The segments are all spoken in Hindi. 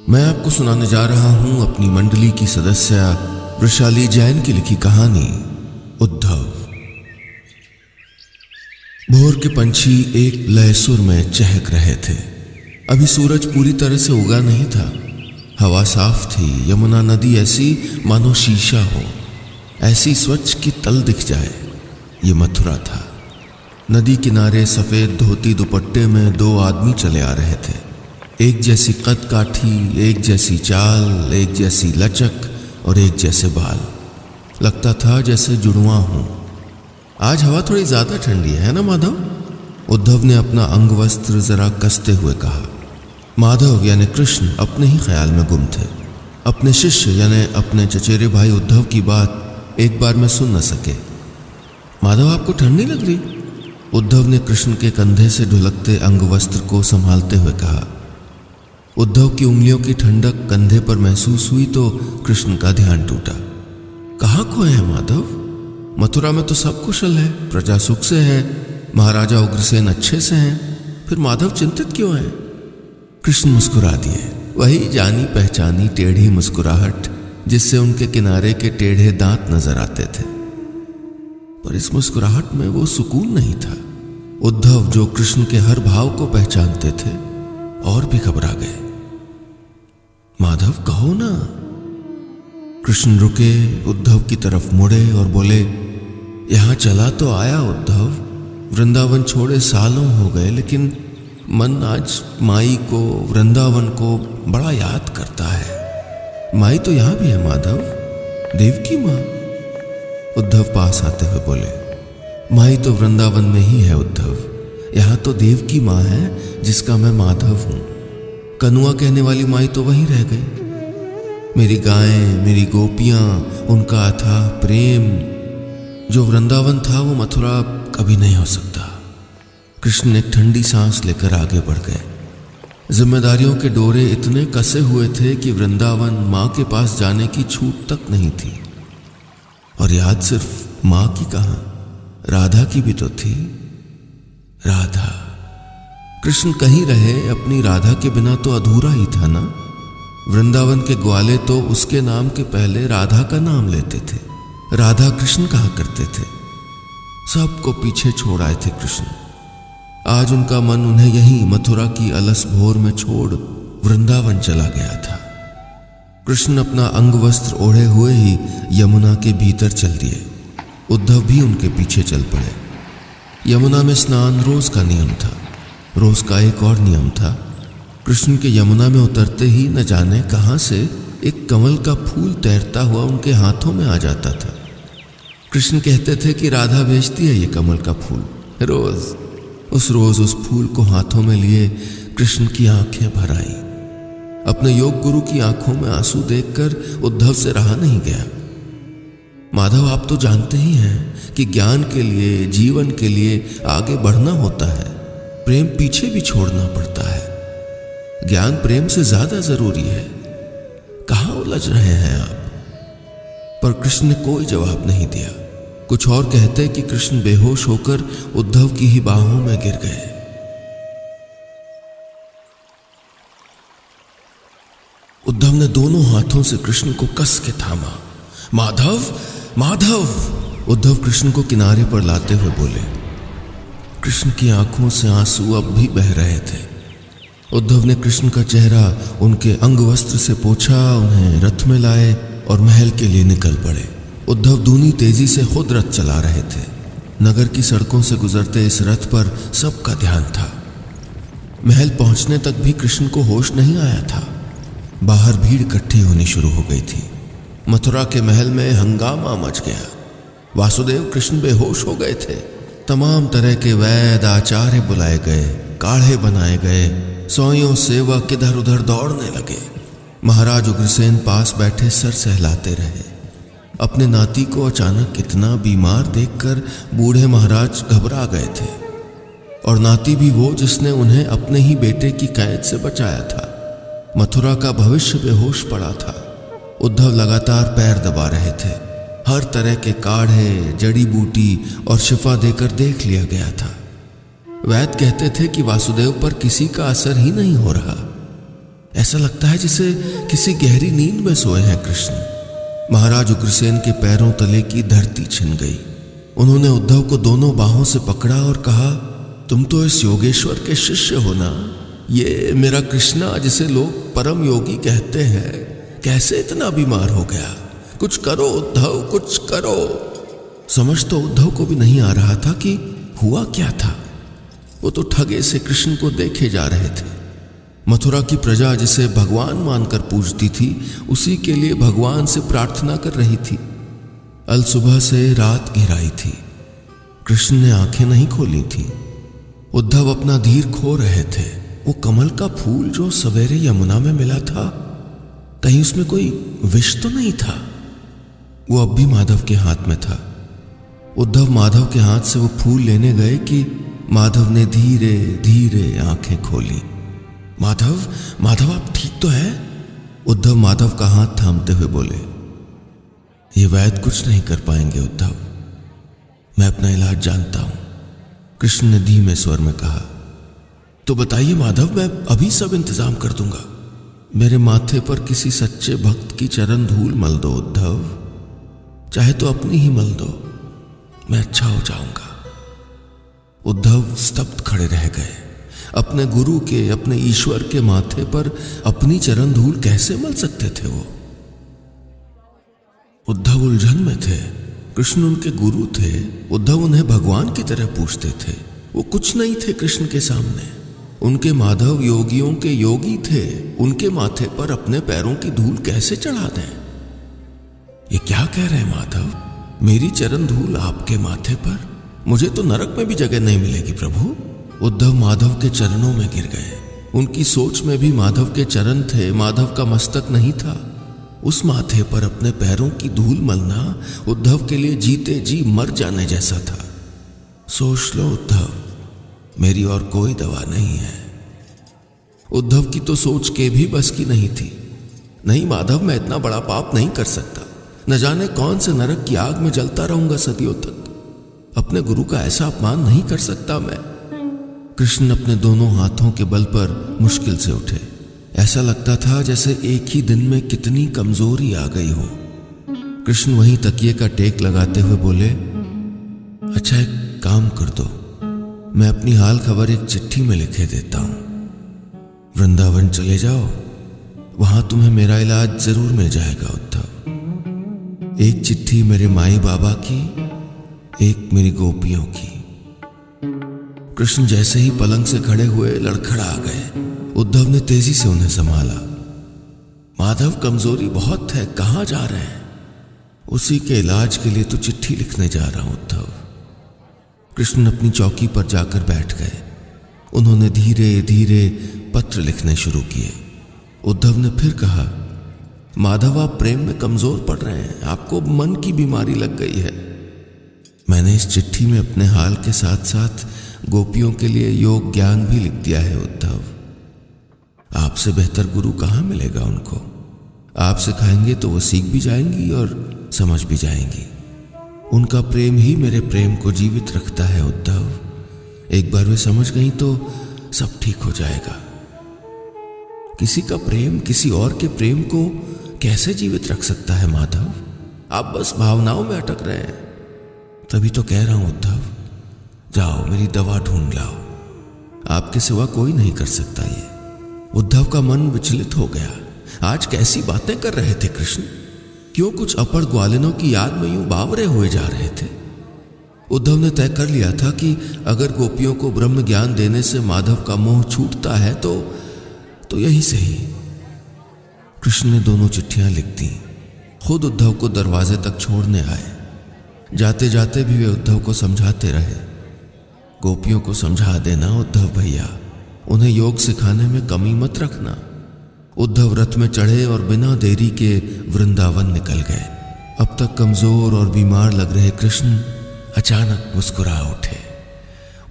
मैं आपको सुनाने जा रहा हूं अपनी मंडली की सदस्य वृषाली जैन की लिखी कहानी उद्धव। भोर के पंछी एक लय सुर में चहक रहे थे। अभी सूरज पूरी तरह से उगा नहीं था। हवा साफ थी। यमुना नदी ऐसी मानो शीशा हो, ऐसी स्वच्छ कि तल दिख जाए। ये मथुरा था। नदी किनारे सफेद धोती दुपट्टे में दो आदमी चले आ रहे थे। एक जैसी कद काठी, एक जैसी चाल, एक जैसी लचक और एक जैसे बाल। लगता था जैसे जुड़वा हूं। आज हवा थोड़ी ज्यादा ठंडी है ना माधव? उद्धव ने अपना अंग वस्त्र जरा कसते हुए कहा। माधव यानी कृष्ण अपने ही ख्याल में गुम थे। अपने शिष्य यानी अपने चचेरे भाई उद्धव की बात एक बार में सुन न सके। माधव, आपको ठंड नहीं लग रही? उद्धव ने कृष्ण के कंधे से ढुलकते अंग वस्त्र को संभालते हुए कहा। उद्धव की उंगलियों की ठंडक कंधे पर महसूस हुई तो कृष्ण का ध्यान टूटा। कहाँ खोए हैं माधव? मथुरा में तो सब कुशल है, प्रजा सुख से है, महाराजा उग्रसेन अच्छे से हैं, फिर माधव चिंतित क्यों है? कृष्ण मुस्कुरा दिए। वही जानी पहचानी टेढ़ी मुस्कुराहट जिससे उनके किनारे के टेढ़े दांत नजर आते थे। पर इस मुस्कुराहट में वो सुकून नहीं था। उद्धव जो कृष्ण के हर भाव को पहचानते थे और भी घबरा गए। माधव, कहो ना। कृष्ण रुके, उद्धव की तरफ मुड़े और बोले, यहां चला तो आया उद्धव। वृंदावन छोड़े सालों हो गए, लेकिन मन आज माई को, वृंदावन को बड़ा याद करता है। माई तो यहां भी है माधव, देवकी माँ। उद्धव पास आते हुए बोले, माई तो वृंदावन में ही है उद्धव। यहां तो देवकी माँ है जिसका मैं माधव हूं। कनुआ कहने वाली माई तो वहीं रह गई। मेरी गायें, मेरी गोपियां, उनका अथाह प्रेम जो वृंदावन था वो मथुरा कभी नहीं हो सकता। कृष्ण ने एक ठंडी सांस लेकर आगे बढ़ गए। जिम्मेदारियों के डोरे इतने कसे हुए थे कि वृंदावन मां के पास जाने की छूट तक नहीं थी। और याद सिर्फ मां की कहां, राधा की भी तो थी। राधा, कृष्ण कहीं रहे, अपनी राधा के बिना तो अधूरा ही था ना। वृंदावन के ग्वाले तो उसके नाम के पहले राधा का नाम लेते थे। राधा कृष्ण कहा करते थे। सबको पीछे छोड़ आए थे कृष्ण। आज उनका मन उन्हें यहीं मथुरा की अलस भोर में छोड़ वृंदावन चला गया था। कृष्ण अपना अंग वस्त्र ओढ़े हुए ही यमुना के भीतर चल दिए। उद्धव भी उनके पीछे चल पड़े। यमुना में स्नान रोज का नियम था। रोज का एक और नियम था। कृष्ण के यमुना में उतरते ही न जाने कहां से एक कमल का फूल तैरता हुआ उनके हाथों में आ जाता था। कृष्ण कहते थे कि राधा भेजती है ये कमल का फूल। रोज उस फूल को हाथों में लिए कृष्ण की आंखें भर आईं। अपने योग गुरु की आंखों में आंसू देखकर उद्धव से रहा नहीं गया। माधव, आप तो जानते ही हैं कि ज्ञान के लिए, जीवन के लिए आगे बढ़ना होता है, प्रेम पीछे भी छोड़ना पड़ता है। ज्ञान प्रेम से ज्यादा जरूरी है। कहां उलझ रहे हैं आप? पर कृष्ण ने कोई जवाब नहीं दिया। कुछ और कहते कि कृष्ण बेहोश होकर उद्धव की ही बाहों में गिर गए। उद्धव ने दोनों हाथों से कृष्ण को कस के थामा। माधव, माधव! उद्धव कृष्ण को किनारे पर लाते हुए बोले। कृष्ण की आंखों से आंसू अब भी बह रहे थे। उद्धव ने कृष्ण का चेहरा उनके अंग वस्त्र से पोंछा, उन्हें रथ में लाए और महल के लिए निकल पड़े। उद्धव दूनी तेजी से खुद रथ चला रहे थे। नगर की सड़कों से गुजरते इस रथ पर सबका ध्यान था। महल पहुंचने तक भी कृष्ण को होश नहीं आया था। बाहर भीड़ इकट्ठी होनी शुरू हो गई थी। मथुरा के महल में हंगामा मच गया। वासुदेव कृष्ण बेहोश हो गए थे। तमाम तरह के वैद्य आचार्य बुलाए गए, काढ़े बनाए गए। सोइयों सेवक इधर उधर दौड़ने लगे। महाराज उग्रसेन पास बैठे सर सहलाते रहे। अपने नाती को अचानक इतना बीमार देखकर बूढ़े महाराज घबरा गए थे। और नाती भी वो जिसने उन्हें अपने ही बेटे की कैद से बचाया था। मथुरा का भविष्य बेहोश पड़ा था। उद्धव लगातार पैर दबा रहे थे। हर तरह के काढ़े, जड़ी बूटी और शिफा देकर देख लिया गया था। वैद्य कहते थे कि वासुदेव पर किसी का असर ही नहीं हो रहा। ऐसा लगता है जैसे किसी गहरी नींद में सोए हैं कृष्ण। महाराज उग्रसेन के पैरों तले की धरती छिन गई। उन्होंने उद्धव को दोनों बाहों से पकड़ा और कहा, तुम तो इस योगेश्वर के शिष्य हो ना। ये मेरा कृष्णा जिसे लोग परम योगी कहते हैं, कैसे इतना बीमार हो गया? कुछ करो उद्धव, कुछ करो। समझ तो उद्धव को भी नहीं आ रहा था कि हुआ क्या था। वो तो ठगे से कृष्ण को देखे जा रहे थे। मथुरा की प्रजा जिसे भगवान मानकर पूजती थी, उसी के लिए भगवान से प्रार्थना कर रही थी। अल सुबह से रात घिराई थी, कृष्ण ने आंखें नहीं खोली थी। उद्धव अपना धीर खो रहे थे। वो कमल का फूल जो सवेरे यमुना में मिला था, कहीं उसमें कोई विष तो नहीं था? वो अब भी माधव के हाथ में था। उद्धव माधव के हाथ से वो फूल लेने गए कि माधव ने धीरे धीरे आंखें खोली। माधव, माधव आप ठीक तो है? उद्धव माधव का हाथ थामते हुए बोले, ये वैद्य कुछ नहीं कर पाएंगे उद्धव, मैं अपना इलाज जानता हूं। कृष्ण ने धीमे स्वर में कहा, तो बताइए माधव, मैं अभी सब इंतजाम कर दूंगा। मेरे माथे पर किसी सच्चे भक्त की चरण धूल मल दो उद्धव, चाहे तो अपनी ही मल दो, मैं अच्छा हो जाऊंगा। उद्धव स्तब्ध खड़े रह गए। अपने गुरु के, अपने ईश्वर के माथे पर अपनी चरण धूल कैसे मल सकते थे वो? उद्धव उलझन में थे। कृष्ण उनके गुरु थे, उद्धव उन्हें भगवान की तरह पूछते थे। वो कुछ नहीं थे कृष्ण के सामने। उनके माधव योगियों के योगी थे। उनके माथे पर अपने पैरों की धूल कैसे चढ़ा दें? ये क्या कह रहे हैं माधव? मेरी चरण धूल आपके माथे पर? मुझे तो नरक में भी जगह नहीं मिलेगी प्रभु। उद्धव माधव के चरणों में गिर गए। उनकी सोच में भी माधव के चरण थे, माधव का मस्तक नहीं था। उस माथे पर अपने पैरों की धूल मलना उद्धव के लिए जीते जी मर जाने जैसा था। सोच लो उद्धव, मेरी और कोई दवा नहीं है। उद्धव की तो सोच के भी बस की नहीं थी। नहीं माधव, मैं इतना बड़ा पाप नहीं कर सकता। न जाने कौन से नरक की आग में जलता रहूंगा सदियों तक। अपने गुरु का ऐसा अपमान नहीं कर सकता मैं। कृष्ण अपने दोनों हाथों के बल पर मुश्किल से उठे। ऐसा लगता था जैसे एक ही दिन में कितनी कमजोरी आ गई हो। कृष्ण वहीं तकिए का टेक लगाते हुए बोले, अच्छा एक काम कर दो, मैं अपनी हाल खबर एक चिट्ठी में लिखे देता हूं। वृंदावन चले जाओ, वहां तुम्हें मेरा इलाज जरूर मिल जाएगा उद्धव। एक चिट्ठी मेरे माई बाबा की, एक मेरी गोपियों की। कृष्ण जैसे ही पलंग से खड़े हुए लड़खड़ा गए। उद्धव ने तेजी से उन्हें संभाला। माधव, कमजोरी बहुत है, कहां जा रहे हैं? उसी के इलाज के लिए तो चिट्ठी लिखने जा रहा हूं उद्धव। कृष्ण अपनी चौकी पर जाकर बैठ गए। उन्होंने धीरे धीरे पत्र लिखने शुरू किए। उद्धव ने फिर कहा, माधव आप प्रेम में कमजोर पड़ रहे हैं, आपको मन की बीमारी लग गई है। मैंने इस चिट्ठी में अपने हाल के साथ साथ गोपियों के लिए योग ज्ञान भी लिख दिया है उद्धव। आपसे बेहतर गुरु कहां मिलेगा उनको। आप सिखाएंगे तो वो सीख भी जाएंगी और समझ भी जाएंगी। उनका प्रेम ही मेरे प्रेम को जीवित रखता है उद्धव। एक बार वे समझ गई तो सब ठीक हो जाएगा। किसी का प्रेम किसी और के प्रेम को कैसे जीवित रख सकता है माधव? आप बस भावनाओं में अटक रहे हैं। तभी तो कह रहा हूं उद्धव, जाओ मेरी दवा ढूंढ लाओ। आपके सिवा कोई नहीं कर सकता ये। उद्धव का मन विचलित हो गया। आज कैसी बातें कर रहे थे कृष्ण? क्यों कुछ अपड़ ग्वालिनों की याद में यूं बावरे हुए जा रहे थे? उद्धव ने तय कर लिया था कि अगर गोपियों को ब्रह्म ज्ञान देने से माधव का मोह छूटता है तो यही सही। कृष्ण ने दोनों चिट्ठियां लिख दी। खुद उद्धव को दरवाजे तक छोड़ने आए। जाते जाते भी वे उद्धव को समझाते रहे, गोपियों को समझा देना उद्धव भैया, उन्हें योग सिखाने में कमी मत रखना। उद्धव रथ में चढ़े और बिना देरी के वृंदावन निकल गए। अब तक कमजोर और बीमार लग रहे कृष्ण अचानक मुस्कुरा उठे।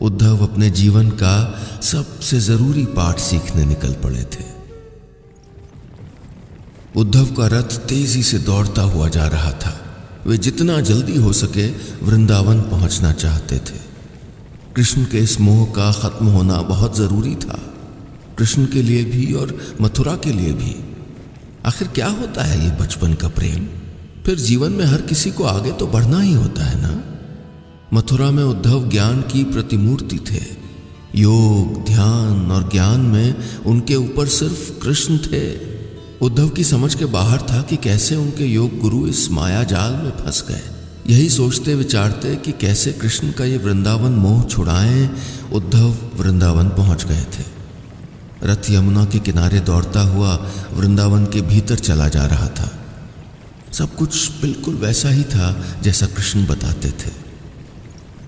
उद्धव अपने जीवन का सबसे जरूरी पाठ सीखने निकल पड़े थे। उद्धव का रथ तेजी से दौड़ता हुआ जा रहा था। वे जितना जल्दी हो सके वृंदावन पहुंचना चाहते थे। कृष्ण के इस मोह का खत्म होना बहुत जरूरी था। कृष्ण के लिए भी और मथुरा के लिए भी। आखिर क्या होता है ये बचपन का प्रेम? फिर जीवन में हर किसी को आगे तो बढ़ना ही होता है ना। मथुरा में उद्धव ज्ञान की प्रतिमूर्ति थे। योग, ध्यान और ज्ञान में उनके ऊपर सिर्फ कृष्ण थे। उद्धव की समझ के बाहर था कि कैसे उनके योग गुरु इस माया जाल में फंस गए। यही सोचते विचारते कि कैसे कृष्ण का ये वृंदावन मोह छुड़ाएं, उद्धव वृंदावन पहुंच गए थे। रथ यमुना के किनारे दौड़ता हुआ वृंदावन के भीतर चला जा रहा था। सब कुछ बिल्कुल वैसा ही था जैसा कृष्ण बताते थे।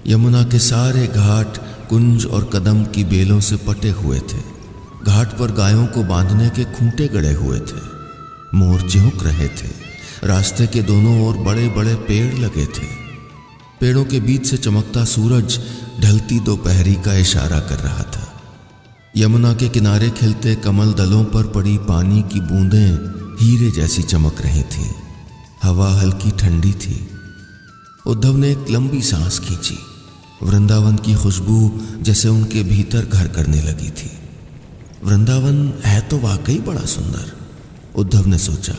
यमुना के सारे घाट कुंज और कदम की बेलों से पटे हुए थे। घाट पर गायों को बांधने के खूंटे गड़े हुए थे। मोर चिहुक रहे थे। रास्ते के दोनों ओर बड़े बड़े पेड़ लगे थे। पेड़ों के बीच से चमकता सूरज ढलती दोपहरी का इशारा कर रहा था। यमुना के किनारे खिलते कमल दलों पर पड़ी पानी की बूंदें हीरे जैसी चमक रही थीं। हवा हल्की ठंडी थी। उद्धव ने एक लंबी सांस खींची। वृंदावन की खुशबू जैसे उनके भीतर घर करने लगी थी। वृंदावन है तो वाकई बड़ा सुंदर, उद्धव ने सोचा।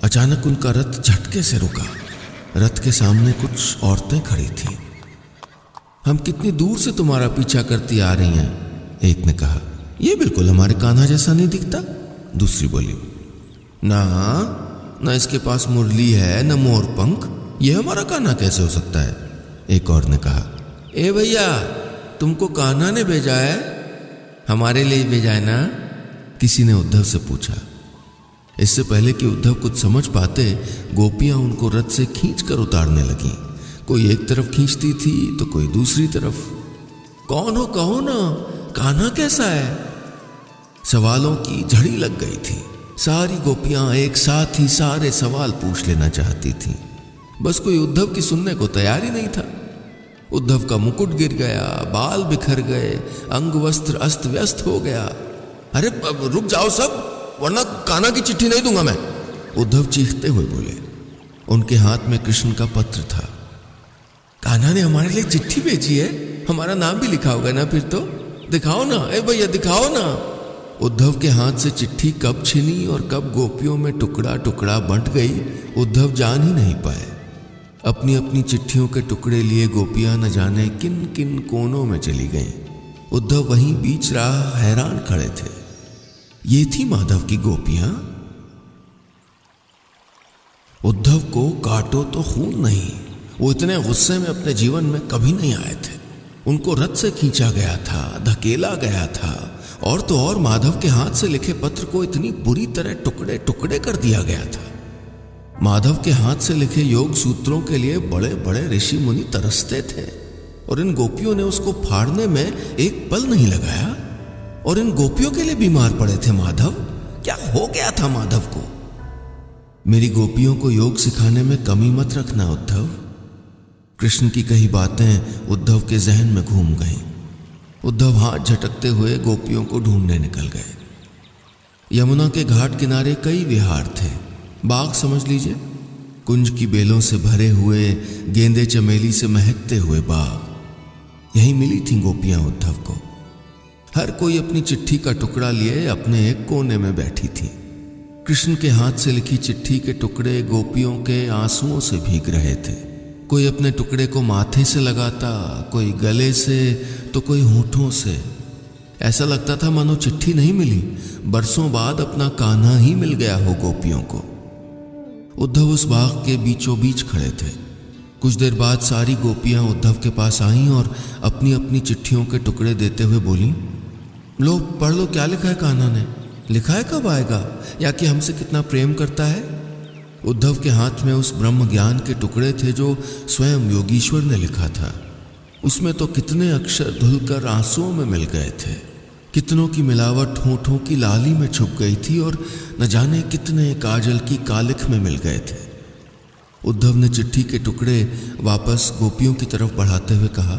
अचानक उनका रथ झटके से रुका। रथ के सामने कुछ औरतें खड़ी थीं। हम कितनी दूर से तुम्हारा पीछा करती आ रही हैं, एक ने कहा। यह बिल्कुल हमारे कान्हा जैसा नहीं दिखता, दूसरी बोली। ना इसके पास मुरली है न मोर पंख, यह हमारा कान्हा कैसे हो सकता है, एक और ने कहा। ए भैया, तुमको कान्हा ने भेजा है, हमारे लिए भेजा है ना, किसी ने उद्धव से पूछा। इससे पहले कि उद्धव कुछ समझ पाते, गोपियां उनको रथ से खींचकर उतारने लगीं। कोई एक तरफ खींचती थी तो कोई दूसरी तरफ। कौन हो, कहो ना, कान्हा कैसा है? सवालों की झड़ी लग गई थी। सारी गोपियां एक साथ ही सारे सवाल पूछ लेना चाहती थीं। बस कोई उद्धव की सुनने को तैयार ही नहीं था। उद्धव का मुकुट गिर गया, बाल बिखर गए, अंग वस्त्र अस्त व्यस्त हो गया। अरे रुक जाओ सब, वरना कान्हा की चिट्ठी नहीं दूंगा मैं, उद्धव चीखते हुए बोले। उनके हाथ में कृष्ण का पत्र था। कान्हा ने हमारे लिए चिट्ठी भेजी है, हमारा नाम भी लिखा होगा ना, फिर तो दिखाओ ना, ए भैया दिखाओ ना। उद्धव के हाथ से चिट्ठी कब छिनी और कब गोपियों में टुकड़ा टुकड़ा बंट गई, उद्धव जान ही नहीं पाए। अपनी अपनी चिट्ठियों के टुकड़े लिए गोपियां न जाने किन किन कोनों में चली गईं। उद्धव वहीं बीच राह हैरान खड़े थे। ये थी माधव की गोपियां। उद्धव को काटो तो खून नहीं, वो इतने गुस्से में अपने जीवन में कभी नहीं आए थे। उनको रथ से खींचा गया था, धकेला गया था, और तो और माधव के हाथ से लिखे पत्र को इतनी बुरी तरह टुकड़े टुकड़े कर दिया गया था। माधव के हाथ से लिखे योग सूत्रों के लिए बड़े बड़े ऋषि मुनि तरसते थे, और इन गोपियों ने उसको फाड़ने में एक पल नहीं लगाया। और इन गोपियों के लिए बीमार पड़े थे माधव। क्या हो गया था माधव को? मेरी गोपियों को योग सिखाने में कमी मत रखना उद्धव। कृष्ण की कही बातें उद्धव के जहन में घूम गईं। उद्धव हाथ झटकते हुए गोपियों को ढूंढने निकल गए। यमुना के घाट किनारे कई विहार थे, बाग समझ लीजिए। कुंज की बेलों से भरे हुए, गेंदे चमेली से महकते हुए बाग। यहीं मिली थी गोपियां उद्धव को। हर कोई अपनी चिट्ठी का टुकड़ा लिए अपने एक कोने में बैठी थी। कृष्ण के हाथ से लिखी चिट्ठी के टुकड़े गोपियों के आंसुओं से भीग रहे थे। कोई अपने टुकड़े को माथे से लगाता, कोई गले से तो कोई होठों से। ऐसा लगता था मानो चिट्ठी नहीं मिली, बरसों बाद अपना कान्हा ही मिल गया हो गोपियों को। उद्धव उस बाग के बीचों बीच खड़े थे। कुछ देर बाद सारी गोपियां उद्धव के पास आईं और अपनी अपनी चिट्ठियों के टुकड़े देते हुए बोलीं, लो पढ़ लो, क्या लिखा है कान्हा ने, लिखा है कब आएगा, या कि हमसे कितना प्रेम करता है। उद्धव के हाथ में उस ब्रह्म ज्ञान के टुकड़े थे जो स्वयं योगीश्वर ने लिखा था। उसमें तो कितने अक्षर धुलकर आंसुओं में मिल गए थे, कितनों की मिलावट होठों की लाली में छुप गई थी, और न जाने कितने काजल की कालिख में मिल गए थे। उद्धव ने चिट्ठी के टुकड़े वापस गोपियों की तरफ बढ़ाते हुए कहा,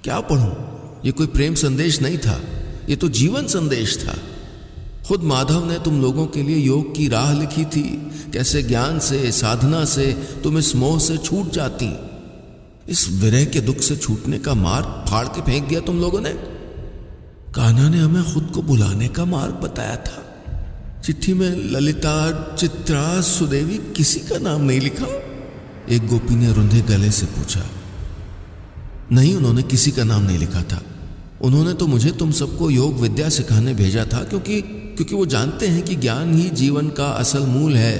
क्या पढ़ूं? ये कोई प्रेम संदेश नहीं था, ये तो जीवन संदेश था। खुद माधव ने तुम लोगों के लिए योग की राह लिखी थी, कैसे ज्ञान से, साधना से तुम इस मोह से छूट जाती। इस विरह के दुख से छूटने का मार्ग फाड़ के फेंक दिया तुम लोगों ने। कान्हा ने हमें खुद को बुलाने का मार्ग बताया था। चिट्ठी में ललिता, चित्रा, सुदेवी किसी का नाम नहीं लिखा। एक गोपी ने रुंधे गले से पूछा। नहीं, उन्होंने किसी का नाम नहीं लिखा था। उन्होंने तो मुझे तुम सबको योग विद्या सिखाने भेजा था, क्योंकि वो जानते हैं कि ज्ञान ही जीवन का असल मूल है।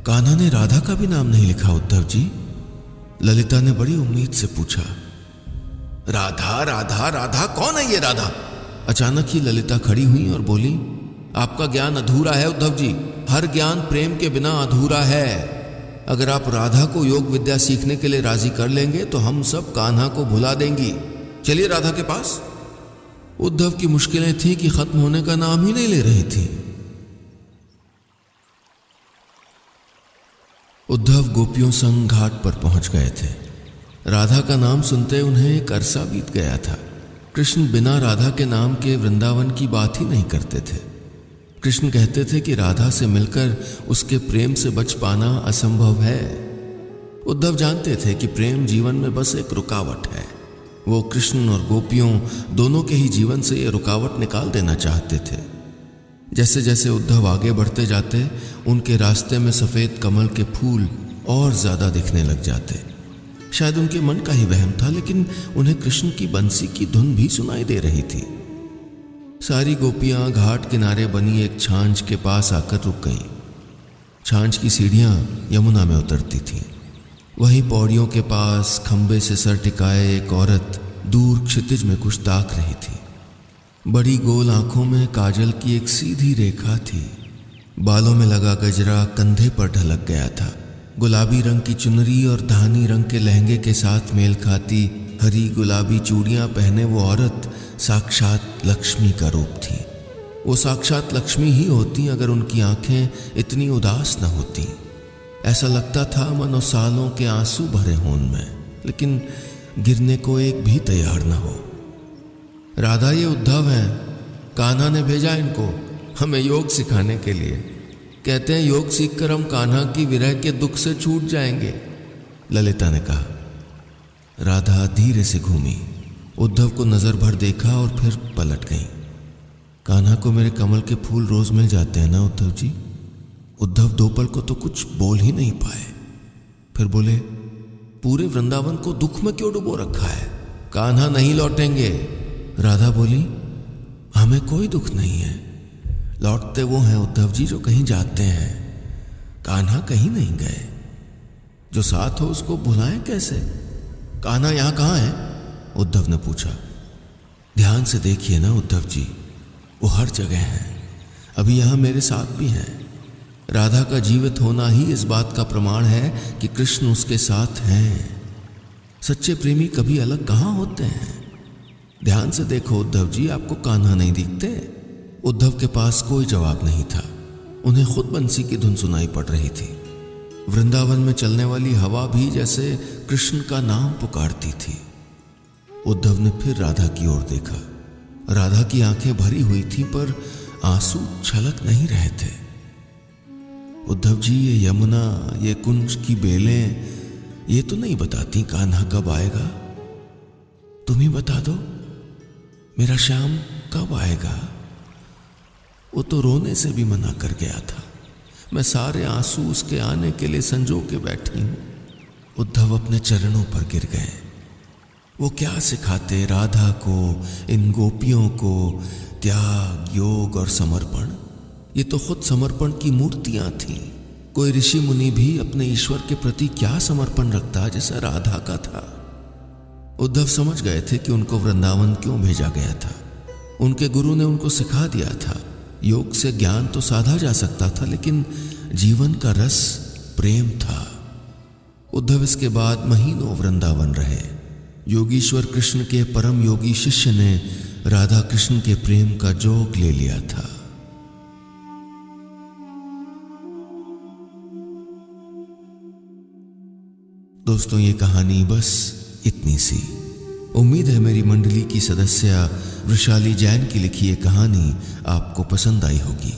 कान्हा ने राधा का भी नाम नहीं लिखा उद्धव जी। ललिता ने बड़ी उम्मीद से पूछा। राधा राधा राधा, कौन है ये राधा? अचानक ही ललिता खड़ी हुई और बोली, आपका ज्ञान अधूरा है उद्धव जी। हर ज्ञान प्रेम के बिना अधूरा है। अगर आप राधा को योग विद्या सीखने के लिए राजी कर लेंगे तो हम सब कान्हा को भुला देंगी। चलिए राधा के पास। उद्धव की मुश्किलें थी कि खत्म होने का नाम ही नहीं ले रही थी। उद्धव गोपियों संग घाट पर पहुंच गए थे। राधा का नाम सुनते उन्हें एक अरसा बीत गया था। कृष्ण बिना राधा के नाम के वृंदावन की बात ही नहीं करते थे। कृष्ण कहते थे कि राधा से मिलकर उसके प्रेम से बच पाना असंभव है। उद्धव जानते थे कि प्रेम जीवन में बस एक रुकावट है। वो कृष्ण और गोपियों दोनों के ही जीवन से ये रुकावट निकाल देना चाहते थे। जैसे जैसे उद्धव आगे बढ़ते जाते, उनके रास्ते में सफेद कमल के फूल और ज्यादा दिखने लग जाते। शायद उनके मन का ही वहम था, लेकिन उन्हें कृष्ण की बंसी की धुन भी सुनाई दे रही थी। सारी गोपियां घाट किनारे बनी एक छांछ के पास आकर रुक गईं। छांछ की सीढ़ियां यमुना में उतरती थीं। वहीं पौड़ियों के पास खंबे से सर टिकाए एक औरत दूर क्षितिज में कुछ ताक रही थी। बड़ी गोल आंखों में काजल की एक सीधी रेखा थी। बालों में लगा गजरा कंधे पर ढलक गया था। गुलाबी रंग की चुनरी और धानी रंग के लहंगे के साथ मेल खाती हरी गुलाबी चूड़ियां पहने वो औरत साक्षात लक्ष्मी का रूप थी। वो साक्षात लक्ष्मी ही होती अगर उनकी आंखें इतनी उदास न होती। ऐसा लगता था मानो सालों के आंसू भरे हों उनमें, लेकिन गिरने को एक भी तैयार न हो। राधा, ये उद्धव हैं। कान्हा ने भेजा इनको हमें योग सिखाने के लिए। कहते हैं योग सीखकर हम कान्हा की विरह के दुख से छूट जाएंगे। ललिता ने कहा। राधा धीरे से घूमी, उद्धव को नजर भर देखा और फिर पलट गई। कान्हा को मेरे कमल के फूल रोज मिल जाते हैं ना उद्धव जी। उद्धव दो पल को तो कुछ बोल ही नहीं पाए। फिर बोले, पूरे वृंदावन को दुख में क्यों डुबो रखा है? कान्हा नहीं लौटेंगे। राधा बोली, हमें कोई दुख नहीं है। लौटते वो हैं उद्धव जी जो कहीं जाते हैं। कान्हा कहीं नहीं गए। जो साथ हो उसको भुलाएं कैसे? कान्हा यहां कहां है? उद्धव ने पूछा। ध्यान से देखिए ना उद्धव जी, वो हर जगह हैं। अभी यहां मेरे साथ भी हैं। राधा का जीवित होना ही इस बात का प्रमाण है कि कृष्ण उसके साथ हैं। सच्चे प्रेमी कभी अलग कहां होते हैं? ध्यान से देखो उद्धव जी, आपको कान्हा नहीं दिखते? उद्धव के पास कोई जवाब नहीं था। उन्हें खुद बंसी की धुन सुनाई पड़ रही थी। वृंदावन में चलने वाली हवा भी जैसे कृष्ण का नाम पुकारती थी। उद्धव ने फिर राधा की ओर देखा। राधा की आंखें भरी हुई थीं, पर आंसू छलक नहीं रहे थे। उद्धव जी, ये यमुना, ये कुंज की बेलें, ये तो नहीं बताती कान्हा कब आएगा। तुम ही बता दो, मेरा श्याम कब आएगा? वो तो रोने से भी मना कर गया था। मैं सारे आंसू उसके आने के लिए संजो के बैठी हूं। उद्धव अपने चरणों पर गिर गए। वो क्या सिखाते राधा को, इन गोपियों को? त्याग, योग और समर्पण। ये तो खुद समर्पण की मूर्तियां थीं। कोई ऋषि मुनि भी अपने ईश्वर के प्रति क्या समर्पण रखता जैसा राधा का था। उद्धव समझ गए थे कि उनको वृंदावन क्यों भेजा गया था। उनके गुरु ने उनको सिखा दिया था, योग से ज्ञान तो साधा जा सकता था, लेकिन जीवन का रस प्रेम था। उद्धव इसके बाद महीनों वृंदावन रहे। योगीश्वर कृष्ण के परम योगी शिष्य ने राधा कृष्ण के प्रेम का जोग ले लिया था। दोस्तों, ये कहानी बस इतनी सी। उम्मीद है मेरी मंडली की सदस्य वृषाली जैन की लिखी ये कहानी आपको पसंद आई होगी।